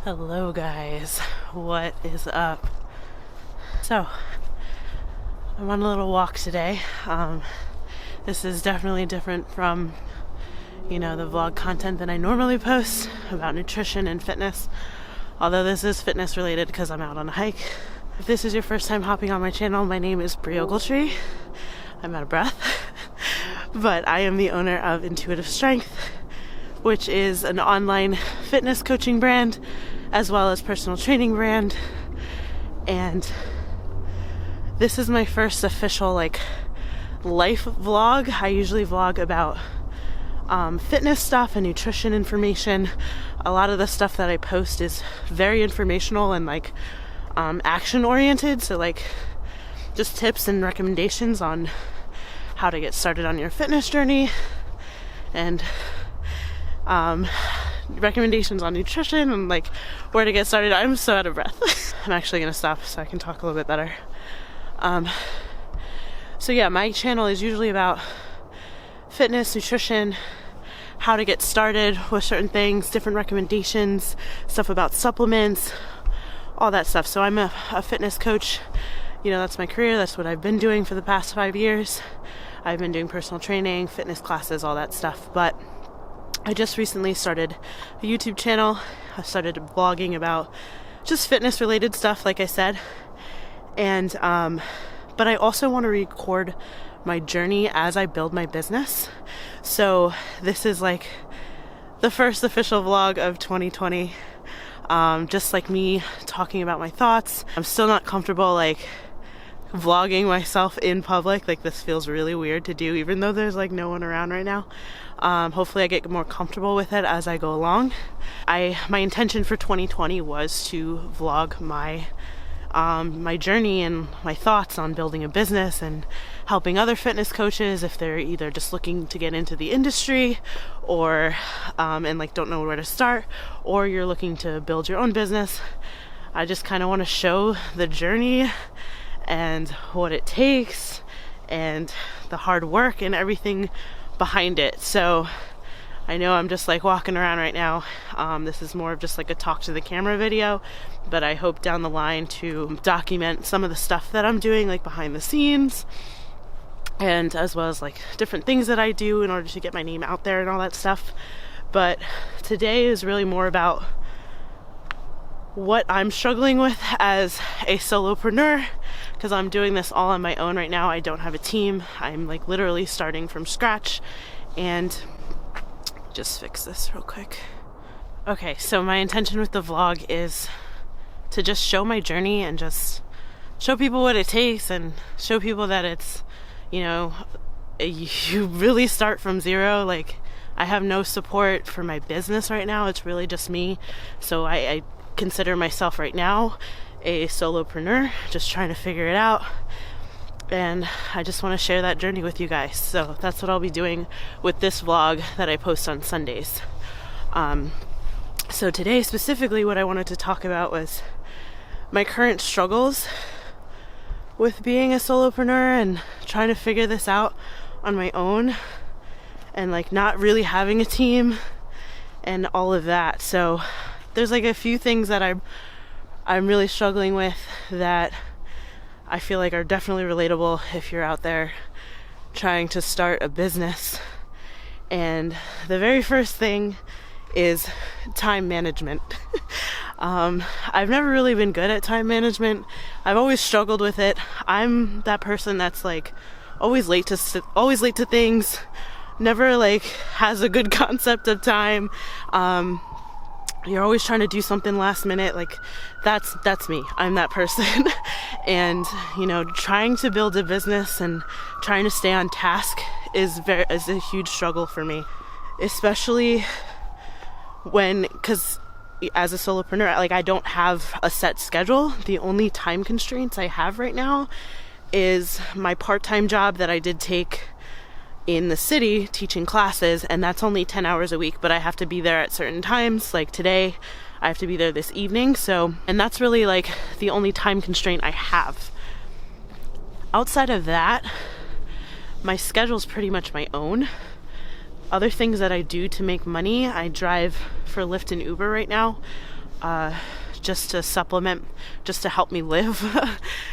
Hello guys, what is up? So, I'm on a little walk today. This is definitely different from, the vlog content that I normally post about nutrition and fitness. Although this is fitness related because I'm out on a hike. If this is your first time hopping on my channel, my name is Brie Ogletree. I'm out of breath. But I am the owner of Intuitive Strength, which is an online fitness coaching brand as well as personal training brand. And this is my first official life vlog. I usually vlog about fitness stuff and nutrition information. A lot of the stuff that I post is very informational and action oriented, so just tips and recommendations on how to get started on your fitness journey, and recommendations on nutrition and where to get started. I'm so out of breath. I'm actually gonna stop so I can talk a little bit better. So yeah, my channel is usually about fitness, nutrition, how to get started with certain things, different recommendations, stuff about supplements, all that stuff. So I'm a fitness coach. That's my career. That's what I've been doing for the past 5 years. I've been doing personal training, fitness classes, all that stuff. But I just recently started a YouTube channel. I started blogging about just fitness related stuff, like I said. And, but I also want to record my journey as I build my business. So this is the first official vlog of 2020. Just me talking about my thoughts. I'm still not comfortable vlogging myself in public. This feels really weird to do, even though there's no one around right now. Hopefully I get more comfortable with it as I go along. My intention for 2020 was to vlog my journey and my thoughts on building a business and helping other fitness coaches if they're either just looking to get into the industry or and don't know where to start, or you're looking to build your own business. I just kind of want to show the journey and what it takes and the hard work and everything behind it. So I know I'm just walking around right now. This is more of just a talk to the camera video, but I hope down the line to document some of the stuff that I'm doing behind the scenes, and as well as different things that I do in order to get my name out there and all that stuff. But today is really more about what I'm struggling with as a solopreneur, because I'm doing this all on my own right now. I don't have a team. I'm literally starting from scratch. And just fix this real quick. Okay, so my intention with the vlog is to just show my journey and just show people what it takes and show people that it's, you really start from zero. I have no support for my business right now. It's really just me. So I consider myself right now a solopreneur, just trying to figure it out. And I just want to share that journey with you guys. So that's what I'll be doing with this vlog that I post on Sundays. So today specifically what I wanted to talk about was my current struggles with being a solopreneur and trying to figure this out on my own, and not really having a team and all of that. So there's a few things that I'm really struggling with that I feel are definitely relatable if you're out there trying to start a business. And the very first thing is time management. I've never really been good at time management. I've always struggled with it. I'm that person that's always late to things, never has a good concept of time. You're always trying to do something last minute. That's me. I'm that person. And trying to build a business and trying to stay on task is a huge struggle for me, especially because as a solopreneur, I don't have a set schedule. The only time constraints I have right now is my part-time job that I did take in the city teaching classes, and that's only 10 hours a week, but I have to be there at certain times. Today I have to be there this evening. And that's really the only time constraint I have. Outside of that, my schedule's pretty much my own. Other things that I do to make money, I drive for Lyft and Uber right now. just to supplement, just to help me live,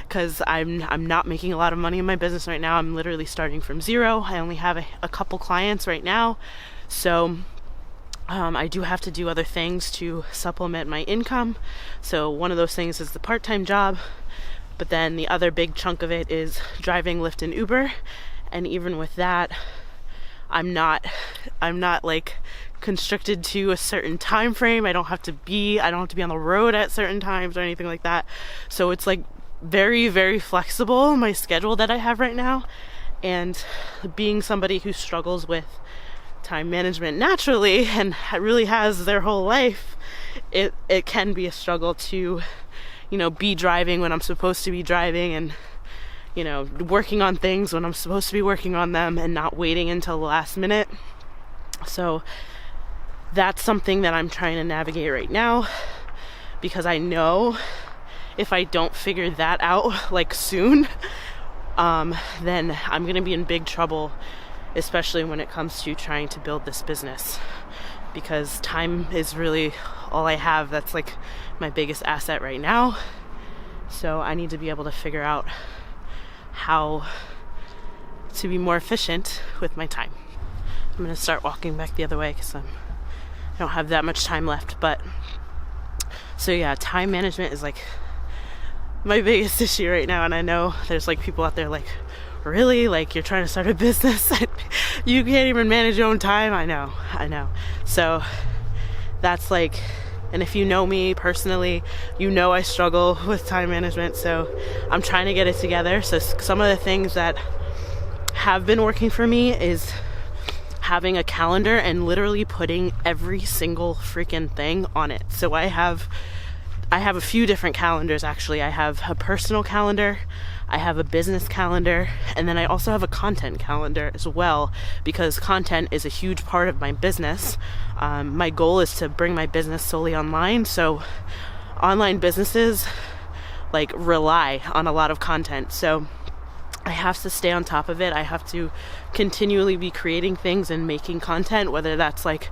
because I'm not making a lot of money in my business right now. I'm literally starting from zero. I only have a couple clients right now, so I do have to do other things to supplement my income. So one of those things is the part-time job, but then the other big chunk of it is driving Lyft and Uber. And even with that, I'm not like constricted to a certain time frame. I don't have to be on the road at certain times or anything like that. So it's like very, very flexible, my schedule that I have right now. And being somebody who struggles with time management naturally and really has their whole life, it can be a struggle to, be driving when I'm supposed to be driving, and working on things when I'm supposed to be working on them, and not waiting until the last minute. So that's something that I'm trying to navigate right now, because I know if I don't figure that out like soon, then I'm gonna be in big trouble, especially when it comes to trying to build this business, because time is really all I have. That's like my biggest asset right now. So I need to be able to figure out how to be more efficient with my time. I'm going to start walking back the other way because I don't have that much time left. But so yeah, time management is like my biggest issue right now. And I know there's like people out there like, really? Like, you're trying to start a business? You can't even manage your own time? I know. So that's like, and if you know me personally, I struggle with time management. So I'm trying to get it together. So some of the things that have been working for me is having a calendar and literally putting every single freaking thing on it. So I have a few different calendars actually. I have a personal calendar, I have a business calendar, and then I also have a content calendar as well, because content is a huge part of my business. My goal is to bring my business solely online. So online businesses like rely on a lot of content. So I have to stay on top of it. I have to continually be creating things and making content, whether that's like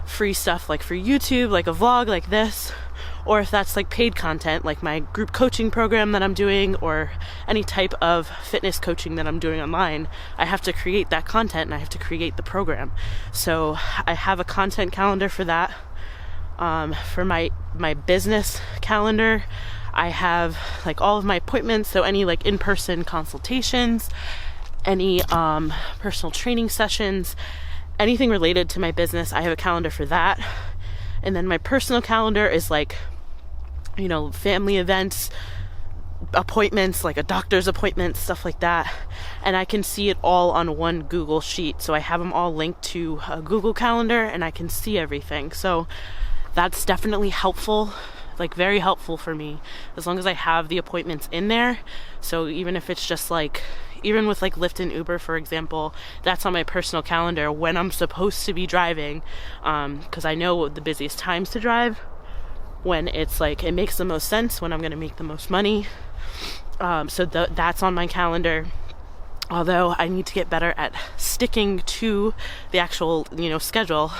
free stuff like for YouTube, like a vlog like this, or if that's like paid content like my group coaching program that I'm doing, or any type of fitness coaching that I'm doing online. I have to create that content and I have to create the program. So I have a content calendar for that. For my business calendar, I have like all of my appointments, so any like in-person consultations, any personal training sessions, anything related to my business, I have a calendar for that. And then my personal calendar is like, family events, appointments, like a doctor's appointment, stuff like that. And I can see it all on one Google sheet. So I have them all linked to a Google Calendar and I can see everything. So that's definitely helpful, like very helpful for me, as long as I have the appointments in there. So even if it's just like, even with like Lyft and Uber, for example, that's on my personal calendar when I'm supposed to be driving, because I know the busiest times to drive, when it's like, it makes the most sense, when I'm going to make the most money. So that's on my calendar. Although I need to get better at sticking to the actual, schedule.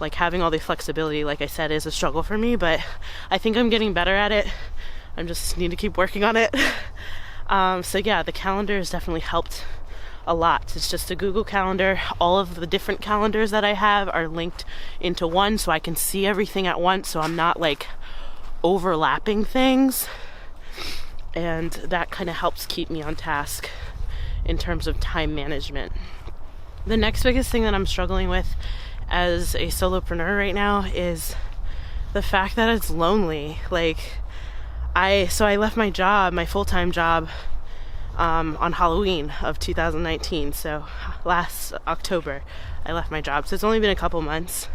Like having all the flexibility, like I said, is a struggle for me, but I think I'm getting better at it. I just need to keep working on it. So yeah, the calendar has definitely helped a lot. It's just a Google Calendar. All of the different calendars that I have are linked into one, so I can see everything at once, so I'm not like overlapping things. And that kind of helps keep me on task in terms of time management. The next biggest thing that I'm struggling with as a solopreneur right now is the fact that it's lonely. I left my job, my full-time job, on Halloween of 2019. So last October, I left my job. So it's only been a couple months.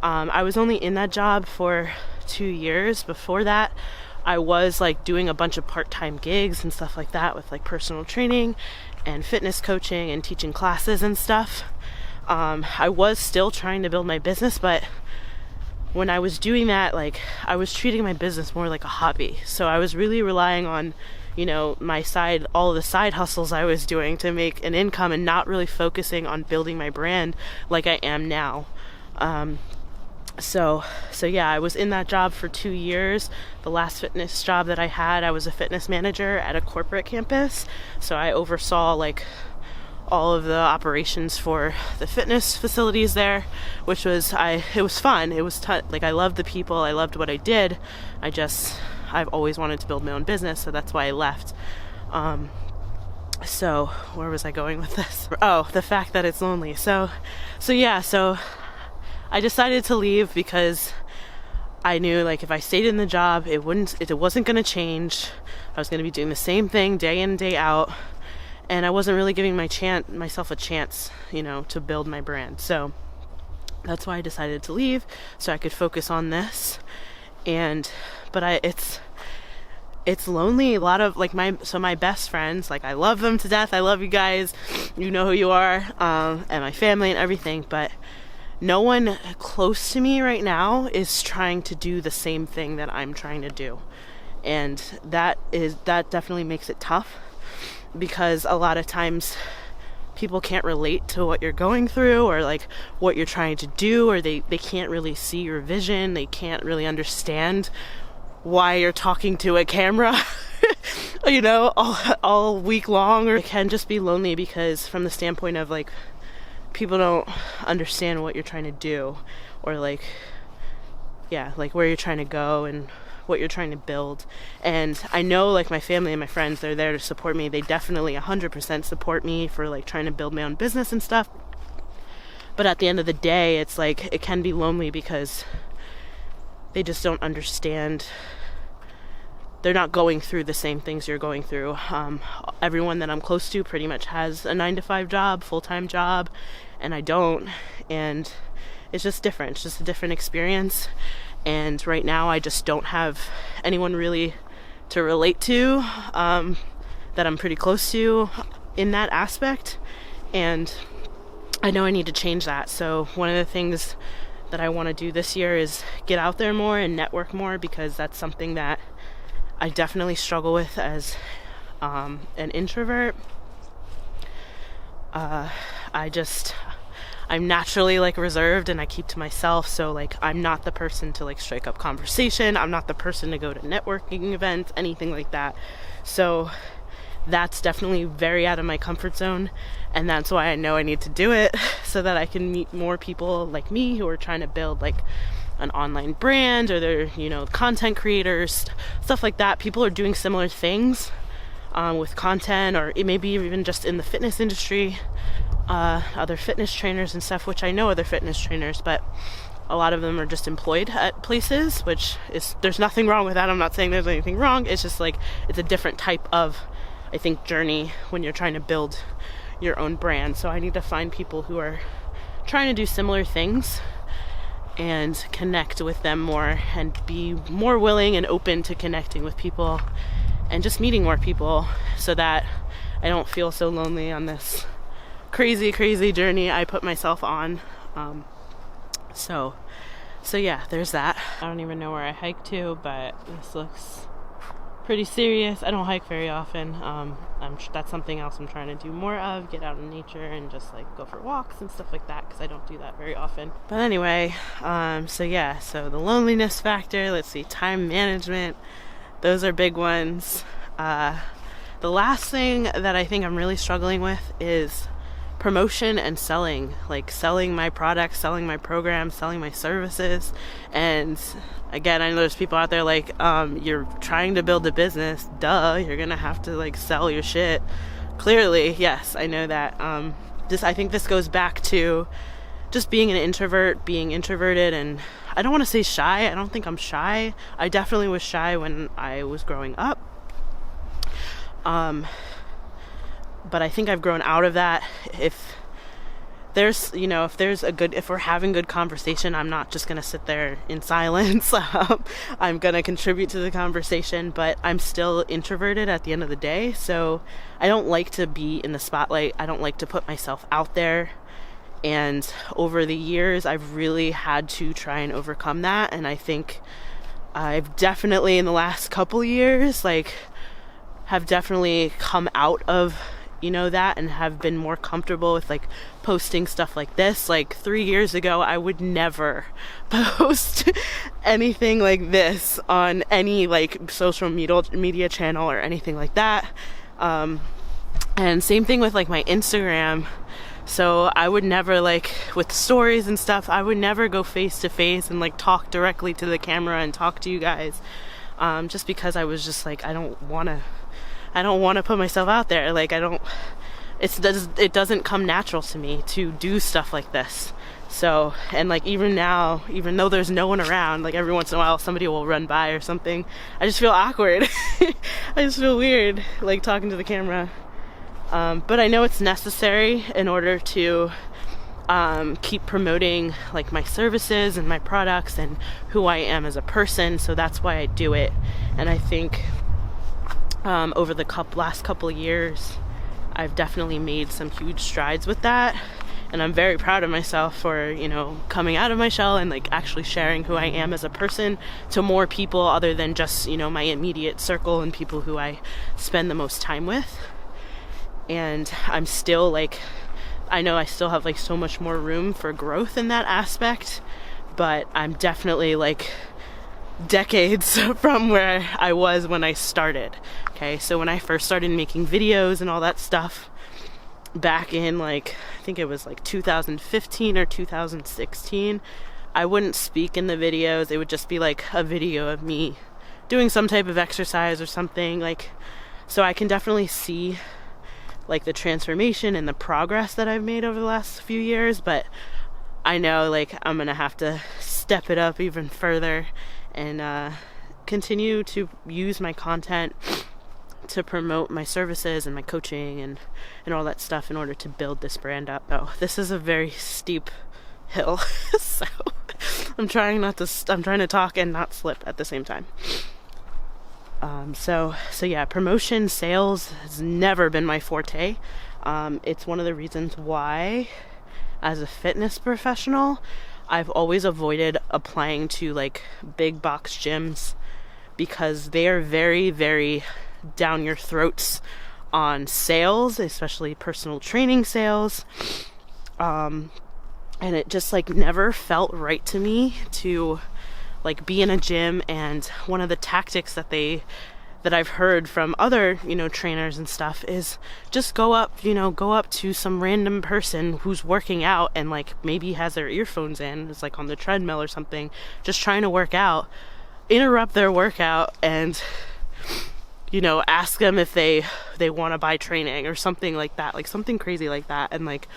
I was only in that job for 2 years. Before that, I was like doing a bunch of part-time gigs and stuff like that with like personal training and fitness coaching and teaching classes and stuff. I was still trying to build my business, but when I was doing that, like, I was treating my business more like a hobby. So I was really relying on, all of the side hustles I was doing to make an income, and not really focusing on building my brand like I am now. So yeah, I was in that job for 2 years. The last fitness job that I had, I was a fitness manager at a corporate campus. So I oversaw like all of the operations for the fitness facilities there, which was, it was fun. It was like, I loved the people. I loved what I did. I've always wanted to build my own business. So that's why I left. So where was I going with this? Oh, the fact that it's lonely. So I decided to leave because I knew like if I stayed in the job, it wasn't going to change. I was going to be doing the same thing day in, day out. And I wasn't really giving myself a chance, to build my brand. So that's why I decided to leave, so I could focus on this. But it's lonely. A lot of like my best friends, like I love them to death. I love you guys. You know who you are, and my family and everything. But no one close to me right now is trying to do the same thing that I'm trying to do. And that definitely makes it tough, because a lot of times people can't relate to what you're going through or like what you're trying to do, or they can't really see your vision. They can't really understand why you're talking to a camera, all week long. Or it can just be lonely because from the standpoint of like, people don't understand what you're trying to do, or like where you're trying to go and what you're trying to build. And I know like my family and my friends, they're there to support me. They definitely 100% support me for like trying to build my own business and stuff. But at the end of the day, it's like, it can be lonely because they just don't understand. They're not going through the same things you're going through. Everyone that I'm close to pretty much has a 9-to-5 job, full-time job, and I don't. And it's just different. It's just a different experience. And right now I just don't have anyone really to relate to, that I'm pretty close to in that aspect. And I know I need to change that. So one of the things that I want to do this year is get out there more and network more, because that's something that I definitely struggle with as an introvert. I'm naturally like reserved and I keep to myself. So like, I'm not the person to like strike up conversation. I'm not the person to go to networking events, anything like that. So that's definitely very out of my comfort zone. And that's why I know I need to do it, so that I can meet more people like me who are trying to build like an online brand, or they're, content creators, stuff like that. People are doing similar things with content, or it may be even just in the fitness industry, other fitness trainers and stuff, which I know other fitness trainers, but a lot of them are just employed at places, there's nothing wrong with that. I'm not saying there's anything wrong. It's just like, it's a different type of, I think, journey when you're trying to build your own brand. So I need to find people who are trying to do similar things and connect with them more, and be more willing and open to connecting with people and just meeting more people, so that I don't feel so lonely on this crazy journey I put myself on. So yeah, there's that. I don't even know where I hike to, but this looks pretty serious. I don't hike very often. That's something else I'm trying to do more of, get out in nature and just like go for walks and stuff like that, because I don't do that very often. But anyway, so the loneliness factor, let's see, time management, those are big ones. The last thing that I think I'm really struggling with is promotion and selling, like selling my products, selling my programs, selling my services. And again, I know there's people out there like, you're trying to build a business, you're gonna have to like sell your shit. Clearly, yes, I know that. I think this goes back to just being an introvert, being introverted, and I don't want to say shy. I don't think I'm shy. I definitely was shy when I was growing up. But I think I've grown out of that. If we're having good conversation, I'm not just going to sit there in silence. I'm going to contribute to the conversation, but I'm still introverted at the end of the day. So I don't like to be in the spotlight. I don't like to put myself out there. And over the years, I've really had to try and overcome that. And I think I've definitely, in the last couple years, have definitely come out of that, and have been more comfortable with like posting stuff like this. Like 3 years ago, I would never post anything like this on any like social media channel or anything like that. And same thing with like my Instagram. So I would never, like with stories and stuff, I would never go face to face and like talk directly to the camera and talk to you guys, just because I was just like, I don't want to put myself out there. Like it doesn't come natural to me to do stuff like this. So, and like even now, even though there's no one around, like every once in a while somebody will run by or something, I just feel awkward. I just feel weird like talking to the camera. But I know it's necessary in order to keep promoting like my services and my products and who I am as a person. So that's why I do it. And I think over the last couple of years, I've definitely made some huge strides with that. And I'm very proud of myself for, coming out of my shell and like actually sharing who I am as a person to more people other than just, my immediate circle and people who I spend the most time with. And I'm still like, I know I still have like so much more room for growth in that aspect, but I'm definitely like decades from where I was when I started. Okay, so when I first started making videos and all that stuff back in like, I think it was like 2015 or 2016, I wouldn't speak in the videos. It would just be like a video of me doing some type of exercise or something. Like, so I can definitely see like the transformation and the progress that I've made over the last few years, but I know like I'm gonna have to step it up even further and continue to use my content to promote my services and my coaching and all that stuff in order to build this brand up. Oh, this is a very steep hill, so I'm trying to talk and not slip at the same time. So yeah, promotion, sales has never been my forte. It's one of the reasons why, as a fitness professional, I've always avoided applying to like big box gyms because they are very, very down your throats on sales, especially personal training sales. And it just like never felt right to me to like be in a gym. And one of the tactics that I've heard from other, trainers and stuff is just go up to some random person who's working out and like maybe has their earphones in, it's like on the treadmill or something, just trying to work out, interrupt their workout and, ask them if they want to buy training or something like that, like something crazy like that. And like,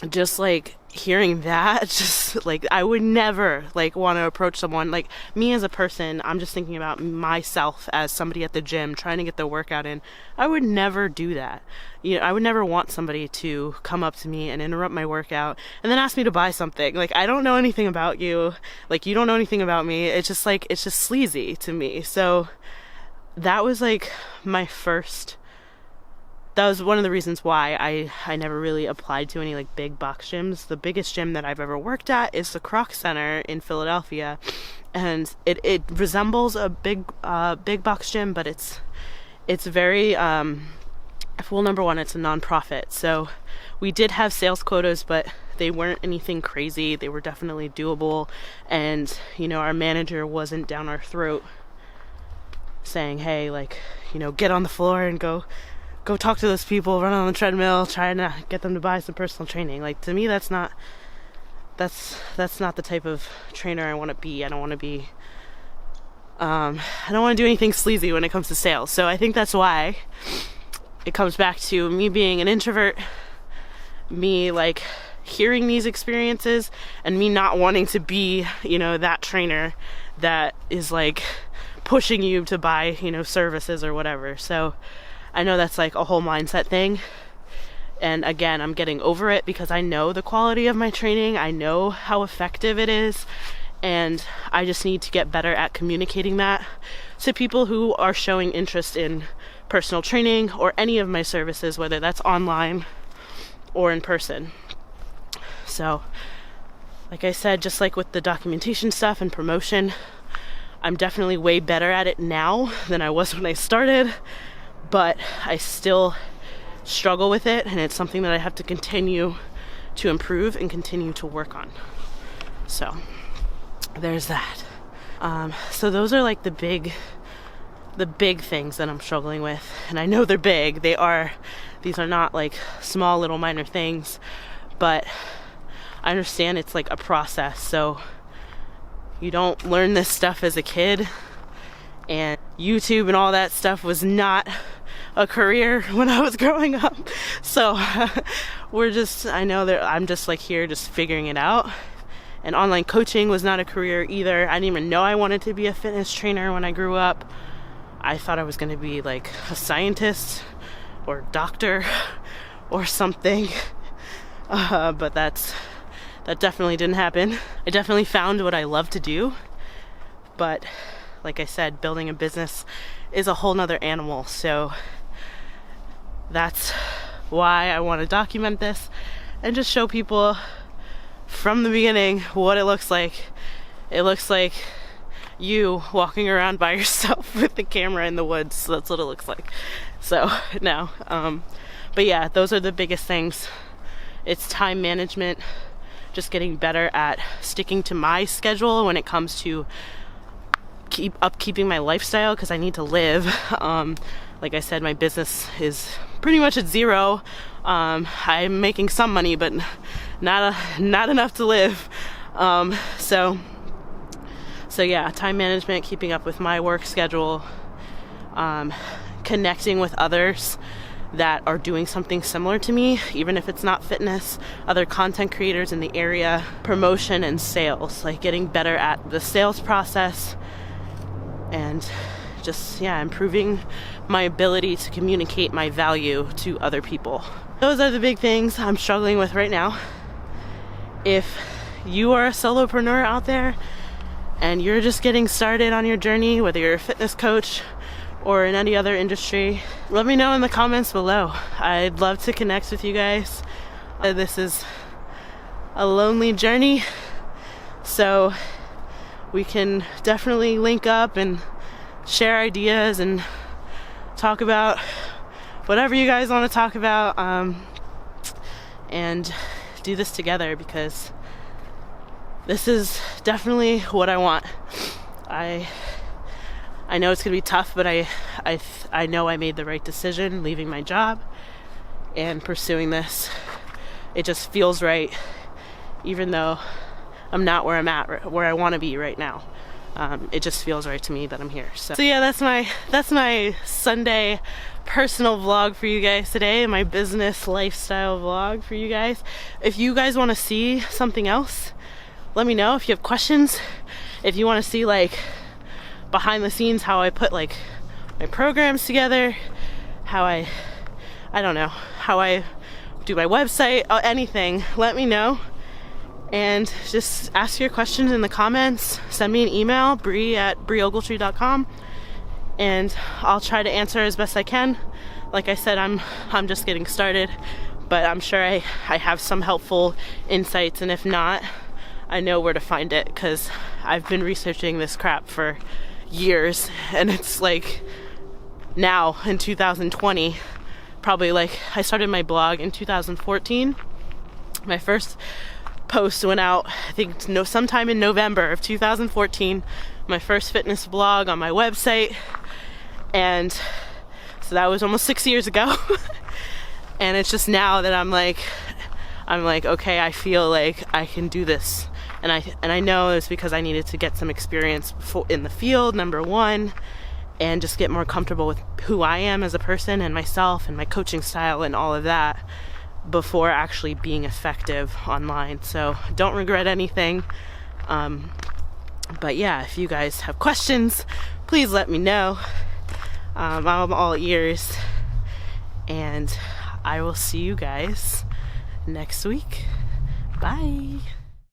just like hearing that, just like I would never like want to approach someone. Like me as a person, I'm just thinking about myself as somebody at the gym trying to get their workout in. I would never do that. I would never want somebody to come up to me and interrupt my workout and then ask me to buy something. Like, I don't know anything about you, like you don't know anything about me. It's just sleazy to me. So that was like that was one of the reasons why I never really applied to any like big box gyms. The biggest gym that I've ever worked at is the Croc Center in Philadelphia, and it resembles a big box gym, but it's very well, number one, it's a nonprofit, so we did have sales quotas, but they weren't anything crazy. They were definitely doable, and our manager wasn't down our throat saying, hey, like, get on the floor and go talk to those people, run on the treadmill, try to get them to buy some personal training. Like, to me, that's not the type of trainer I want to be. I don't want to be, I don't want to do anything sleazy when it comes to sales. So I think that's why it comes back to me being an introvert, me like hearing these experiences, and me not wanting to be, that trainer that is like pushing you to buy, services or whatever. So I know that's like a whole mindset thing. And again, I'm getting over it because I know the quality of my training. I know how effective it is. And I just need to get better at communicating that to people who are showing interest in personal training or any of my services, whether that's online or in person. So, like I said, just like with the documentation stuff and promotion, I'm definitely way better at it now than I was when I started. But I still struggle with it, and it's something that I have to continue to improve and continue to work on. So there's that. So those are like the big things that I'm struggling with, and I know they're big. These are not like small little minor things, but I understand it's like a process. So you don't learn this stuff as a kid, and YouTube and all that stuff was not a career when I was growing up. So I know that I'm just like here just figuring it out. And online coaching was not a career either. I didn't even know I wanted to be a fitness trainer when I grew up. I thought I was going to be like a scientist or doctor or something. But that definitely didn't happen. I definitely found what I love to do. But like I said, building a business is a whole nother animal. So that's why I want to document this and just show people from the beginning what it looks like. It looks like you walking around by yourself with the camera in the woods. So that's what it looks like. So now, but yeah, those are the biggest things. It's time management, just getting better at sticking to my schedule when it comes to keeping my lifestyle, because I need to live. Like I said, my business is pretty much at zero. I'm making some money, but not enough to live. So yeah, time management, keeping up with my work schedule, connecting with others that are doing something similar to me, even if it's not fitness, other content creators in the area, promotion and sales, like getting better at the sales process, and just, yeah, improving my ability to communicate my value to other people. Those are the big things I'm struggling with right now. If you are a solopreneur out there and you're just getting started on your journey, whether you're a fitness coach or in any other industry, let me know in the comments below. I'd love to connect with you guys. This is a lonely journey, so we can definitely link up and share ideas and talk about whatever you guys want to talk about, and do this together, because this is definitely what I want. I know it's gonna be tough, but I know I made the right decision leaving my job and pursuing this. It just feels right, even though I'm not where I'm at, where I want to be right now. It just feels right to me that I'm here. So yeah, that's my Sunday personal vlog for you guys today, my business lifestyle vlog for you guys. If you guys want to see something else, let me know. If you have questions, if you want to see like behind the scenes how I put like my programs together, how I don't know, how I do my website, anything, let me know. And just ask your questions in the comments. Send me an email, brie@brieogletree.com, and I'll try to answer as best I can. Like I said, I'm just getting started, but I'm sure I have some helpful insights, and if not, I know where to find it, because I've been researching this crap for years, and it's like now in 2020, probably like I started my blog in 2014. My first post went out, I think sometime in November of 2014, my first fitness blog on my website, and so that was almost 6 years ago. And it's just now that I'm like, okay, I feel like I can do this, and I know it's because I needed to get some experience in the field, number one, and just get more comfortable with who I am as a person and myself and my coaching style and all of that before actually being effective online. So don't regret anything. But yeah, if you guys have questions, please let me know. I'm all ears, and I will see you guys next week. Bye.